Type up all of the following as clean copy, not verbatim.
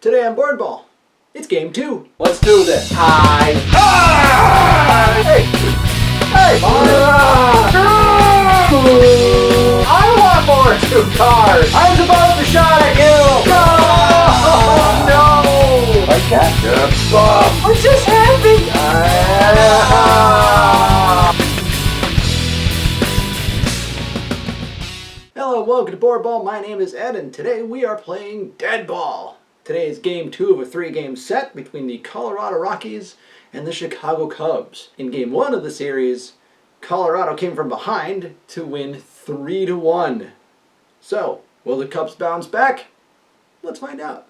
Today on Boardball, it's game 2. Let's do this. Hey! Hey! I want more 2 cards! I was about to shot at you! Oh, no! I can't get up. What just happened? Hello, welcome to Boardball. My name is Ed, and today we are playing Deadball. Today is game 2 of a 3-game set between the Colorado Rockies and the Chicago Cubs. In game 1 of the series, Colorado came from behind to win 3-1. So, will the Cubs bounce back? Let's find out.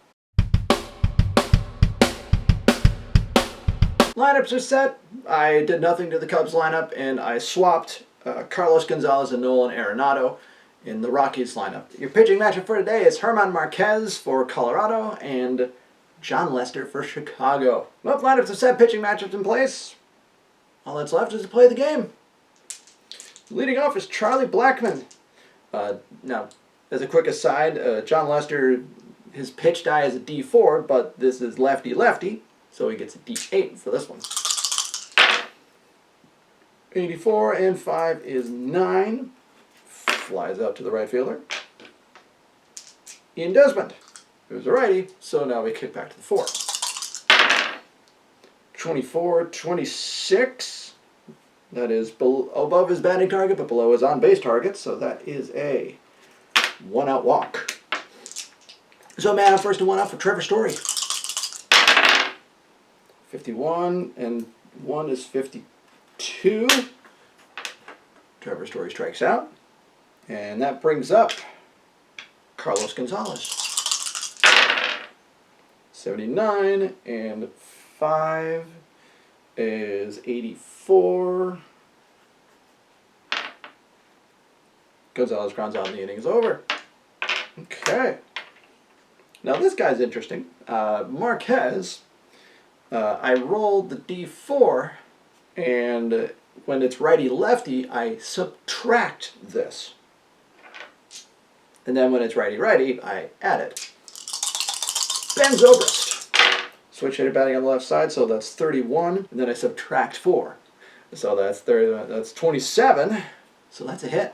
Lineups are set. I did nothing to the Cubs lineup, and I swapped Carlos Gonzalez and Nolan Arenado in the Rockies lineup. Your pitching matchup for today is German Marquez for Colorado and John Lester for Chicago. Well, lineups are set, pitching matchups in place. All that's left is to play the game. Leading off is Charlie Blackmon. Now, as a quick aside, John Lester, his pitch die is a D4, but this is lefty-lefty, so he gets a D8 for this one. 84 and 5 is 9. Flies out to the right fielder. Ian Desmond, who's a righty, so now we kick back to the 4. 24, 26. That is above his batting target, but below his on-base target, so that is a 1-out walk. So man on first and 1 out for Trevor Story. 51 and 1 is 52. Trevor Story strikes out. And that brings up Carlos Gonzalez. 79 and 5 is 84. Gonzalez grounds out and the inning is over. Okay. Now this guy's interesting. Marquez, I rolled the D4, and when it's righty-lefty, I subtract this. And then when it's righty-righty, I add it. Ben Zobrist. Switch hitter batting on the left side, so that's 31. And then I subtract 4. So that's 30, that's 27. So that's a hit.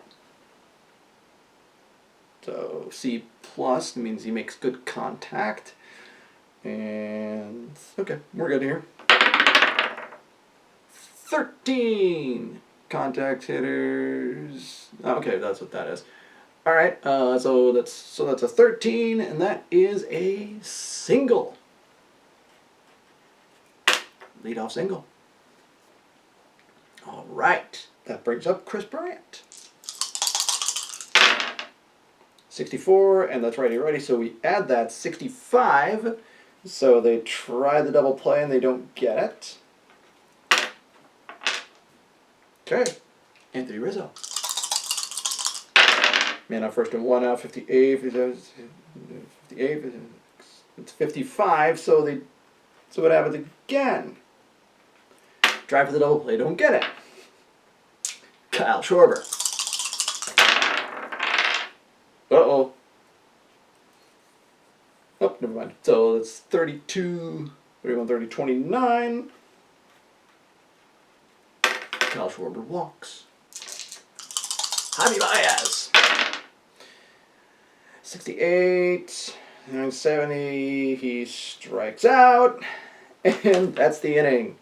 So C plus means he makes good contact. And okay, we're good here. 13 contact hitters. Okay, that's what that is. All right, so that's a 13, and that is a single. Leadoff single. All right, that brings up Chris Bryant. 64, and that's righty-righty, so we add that 65. So they try the double play, and they don't get it. Okay, Anthony Rizzo. Man on first and 1 out, 58, it's 55, so what happens again? Try for the double play, don't get it. Kyle Schwarber. Uh-oh. Oh, never mind. So it's 32, 31, 30, 29. Kyle Schwarber walks. Javi Baez. 68 and 70, he strikes out, and that's the inning.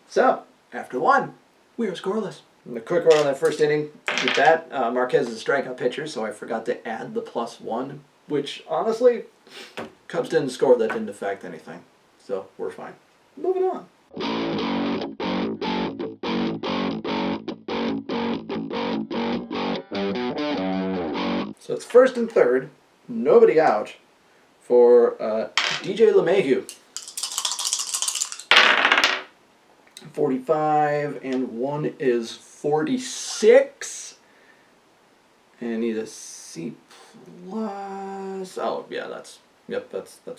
So, after 1, we are scoreless. And a quick run on that first inning. With that, Marquez is a strikeout pitcher, so I forgot to add the +1, which, honestly, Cubs didn't score. That didn't affect anything. So, we're fine. Moving on. So it's first and third, nobody out for DJ LeMahieu. 45 and 1 is 46, and he's a C plus. Oh yeah, that's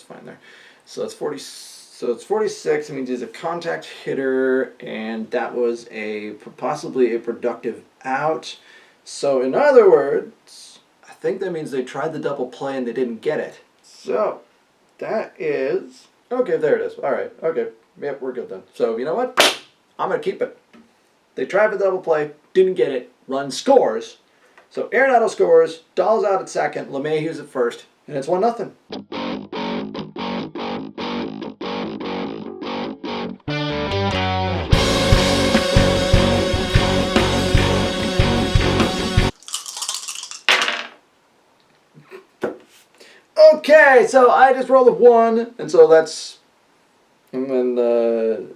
fine there. So it's 40. So it's 46. It means he's a contact hitter, and that was possibly a productive out. So in other words, I think that means they tried the double play and they didn't get it. So That is... Okay, there it is. All right. Okay. Yep, we're good then. So, you know what? I'm going to keep it. They tried for double play, didn't get it. Run scores. So Arenado scores, Dahl's out at second, LeMahieu's at first, and it's 1-0. Okay, so I just rolled a 1, and so that's... And then,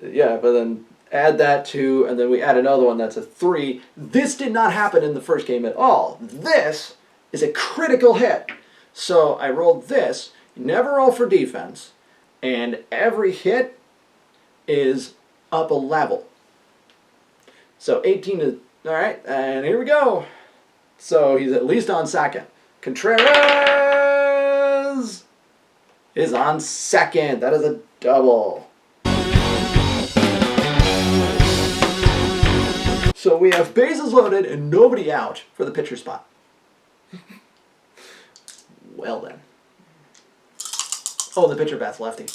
yeah, but then add that to, and then we add another one, that's a 3. This did not happen in the first game at all. This is a critical hit. So I rolled this, never roll for defense, and every hit is up a level. So 18 is, all right, and here we go. So he's at least on second. Contreras is on second. That is a double. So we have bases loaded and nobody out for the pitcher spot. Well then. Oh, the pitcher bats lefty.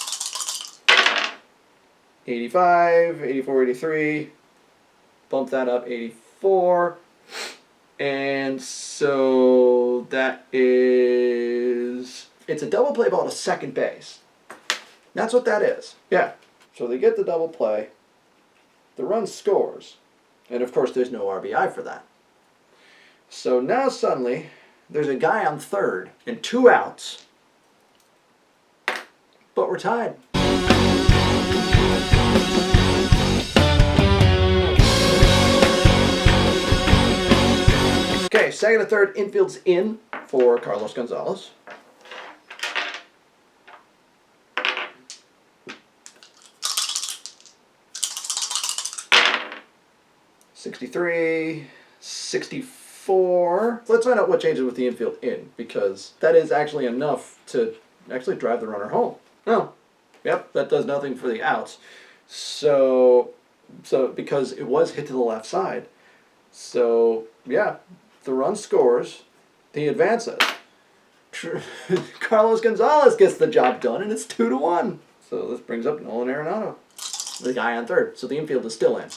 85, 84, 83. Bump that up, 84. And so that is... It's a double play ball to second base. That's what that is. Yeah. So they get the double play. The run scores. And of course there's no RBI for that. So now suddenly there's a guy on third and 2 outs. But we're tied. Okay, second and third, infield's in for Carlos Gonzalez. .63, 64. Let's find out what changes with the infield in, because that is actually enough to actually drive the runner home. Oh, yep, that does nothing for the outs. So because it was hit to the left side. So, yeah, the run scores, he advances. Carlos Gonzalez gets the job done, and it's 2-1. So this brings up Nolan Arenado, the guy on third. So the infield is still in.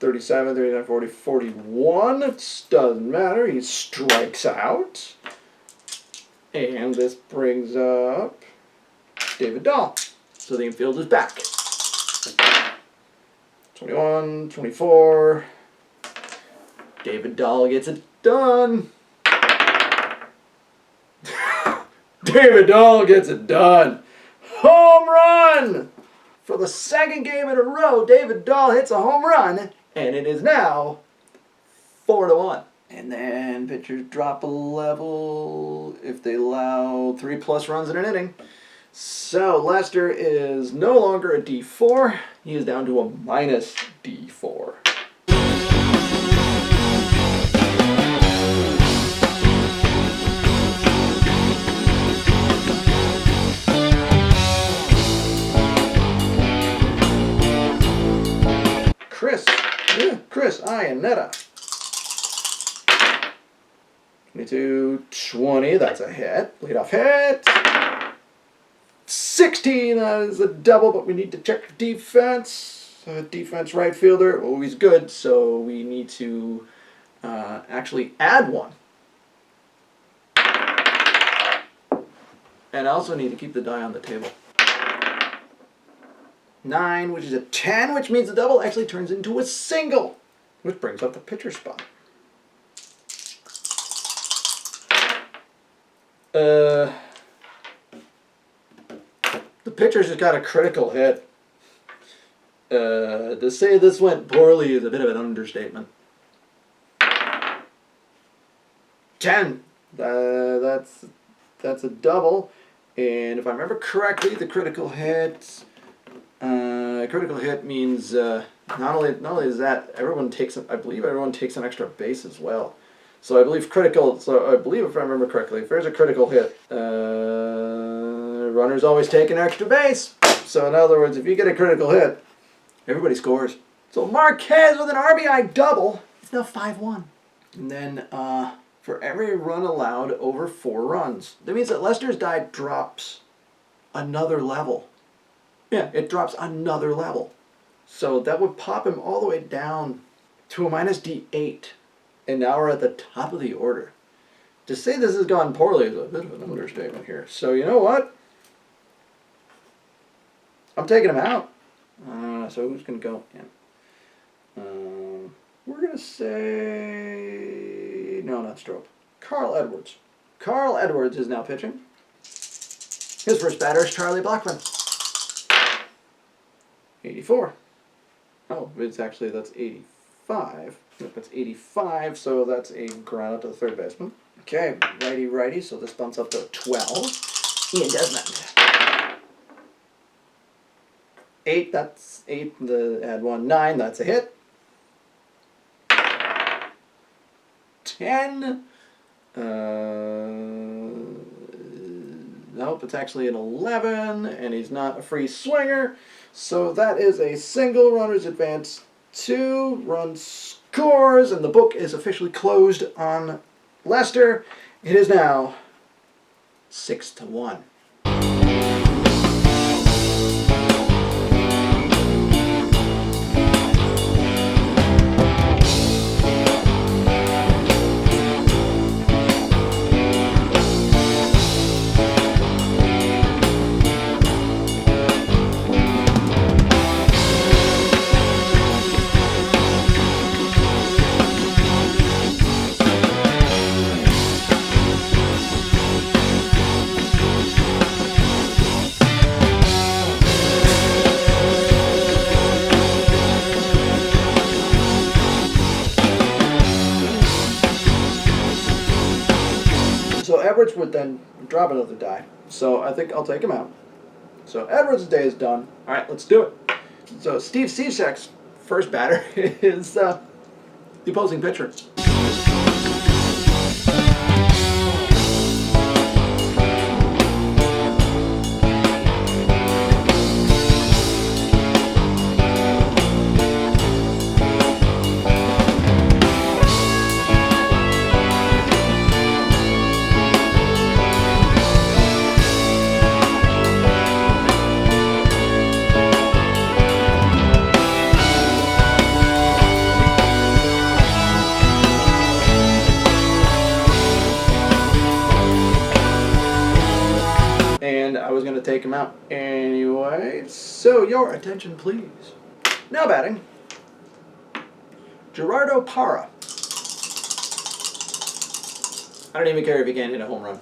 37, 39, 40, 41. It doesn't matter. He strikes out. And this brings up David Dahl. So the infield is back. 21, 24. David Dahl gets it done. David Dahl gets it done. Home run! For the second game in a row, David Dahl hits a home run. And it is now 4-1. And then pitchers drop a level if they allow 3+ runs in an inning. So Lester is no longer a D4. He is down to a -D4. Chris Iannetta. 22-20, that's a hit. Leadoff hit. 16, that is a double, but we need to check defense. Defense right fielder, always good, so we need to actually add one. And I also need to keep the die on the table. 9, which is a 10, which means the double actually turns into a single, which brings up the pitcher spot. The pitcher just got a critical hit. To say this went poorly is a bit of an understatement. 10. That's a double, and if I remember correctly, the critical hit. Critical hit means not only is that everyone takes, I believe everyone takes an extra base as well. So I believe critical. So I believe if I remember correctly, if there's a critical hit, runners always take an extra base. So in other words, if you get a critical hit, everybody scores. So Marquez with an RBI double. It's now 5-1. And then for every run allowed over 4 runs. That means that Lester's die drops another level. Yeah, it drops another level. So that would pop him all the way down to a minus D8. And now we're at the top of the order. To say this has gone poorly is a bit of an understatement here. So you know what? I'm taking him out. So who's going to go in? We're going to say... No, not Strope. Carl Edwards. Carl Edwards is now pitching. His first batter is Charlie Blackman. 84. Oh, it's actually, that's 85. That's 85, so that's a ground out to the third baseman. Okay, righty, so this bumps up to 12. Ian Desmond. 8, that's 8, add 1, 9, that's a hit. 10. Nope, it's actually an 11, and he's not a free swinger. So that is a single runner's advance. 2 run scores, and the book is officially closed on Lester. It is now 6-1. So Edwards would then drop another die. So I think I'll take him out. So Edwards' day is done. All right, let's do it. So Steve Cishek's first batter is the opposing pitcher. And I was going to take him out anyway. So your attention, please. Now batting, Gerardo Parra. I don't even care if he can't hit a home run.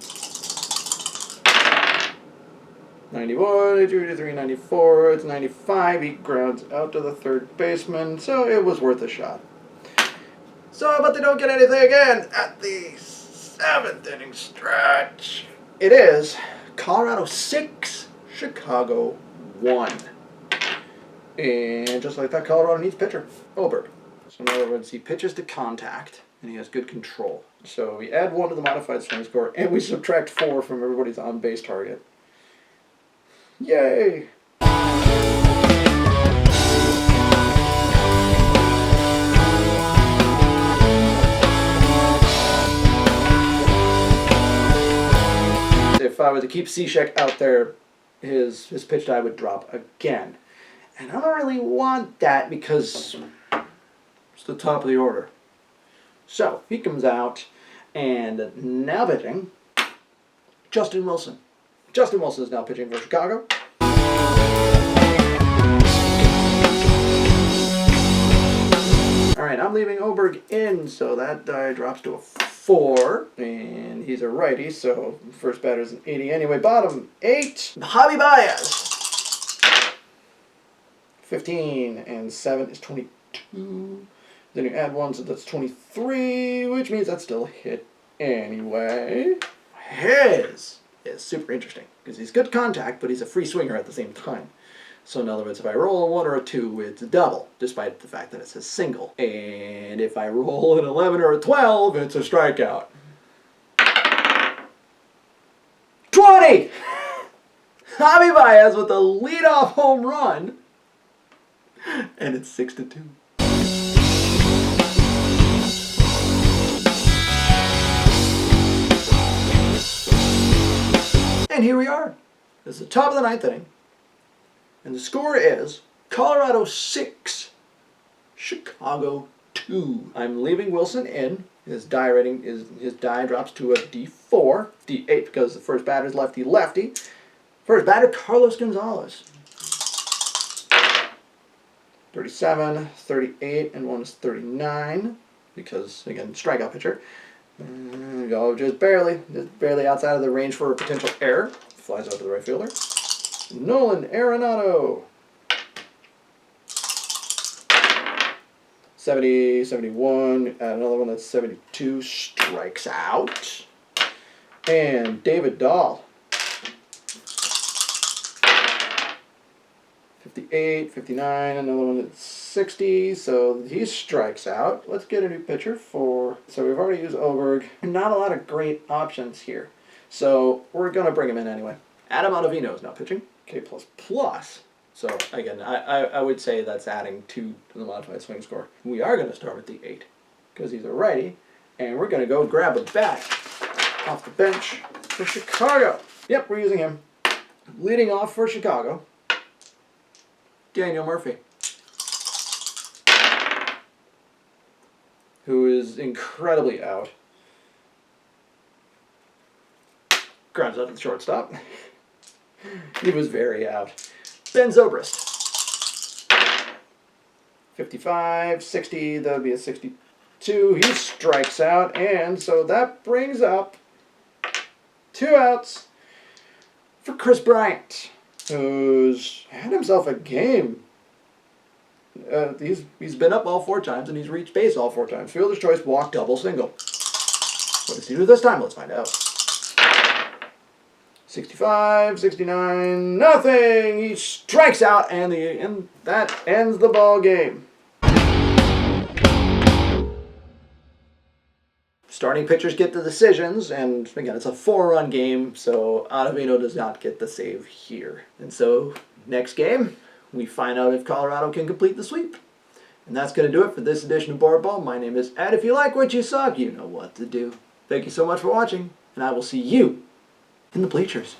91, 82, 83, 94, it's 95. He grounds out to the third baseman, so it was worth a shot. So, but they don't get anything again at the 7th inning stretch. It is Colorado 6, Chicago 1. And just like that, Colorado needs pitcher, Oberg. So in other words, he pitches to contact, and he has good control. So we add 1 to the modified swing score, and we subtract 4 from everybody's on-base target. Yay! If I were to keep Cishek out there, his pitch die would drop again. And I don't really want that because it's the top of the order. So he comes out, and now pitching, Justin Wilson. Justin Wilson is now pitching for Chicago. All right, I'm leaving Oberg in, so that die drops to a 4, and he's a righty, so first batter's an 80 anyway. Bottom 8, Javi Baez. 15 and 7 is 22. Then you add 1, so that's 23, which means that's still a hit anyway. His is super interesting because he's good contact, but he's a free swinger at the same time. So in other words, if I roll a 1 or a 2, it's a double, despite the fact that it's a single. And if I roll an 11 or a 12, it's a strikeout. 20! Javi Baez with a leadoff home run. And it's 6-2. And here we are. This is the top of the ninth inning. And the score is Colorado 6, Chicago 2. I'm leaving Wilson in. His die rating is his die drops to a D4, D8 because the first batter's lefty. First batter, Carlos Gonzalez. 37, 38, and one is 39 because again strikeout pitcher. Go just barely outside of the range for a potential error. Flies out to the right fielder. Nolan Arenado. 70, 71, another one that's 72, strikes out. And David Dahl. 58, 59, another one that's 60, so he strikes out. Let's get a new pitcher for, so we've already used Oberg. Not a lot of great options here, so we're going to bring him in anyway. Adam Ottavino is now pitching, K++. So again, I would say that's adding 2 to the modified swing score. We are going to start with the 8 because he's a righty, and we're going to go grab a bat off the bench for Chicago. Yep, we're using him. Leading off for Chicago, Daniel Murphy, who is incredibly out. Grounds out to the shortstop. He was very out. Ben Zobrist. 55, 60, that would be a 62. He strikes out, and so that brings up 2 outs for Chris Bryant, who's had himself a game. He's been up all 4 times, and he's reached base all 4 times. Fielder's choice, walk, double, single. What does he do this time? Let's find out. 65, 69, nothing! He strikes out, and that ends the ball game. Starting pitchers get the decisions, and again, it's a 4-run game, so Ottavino does not get the save here. And so, next game, we find out if Colorado can complete the sweep. And that's going to do it for this edition of Boardball. My name is Ed. If you like what you saw, you know what to do. Thank you so much for watching, and I will see you in the bleachers.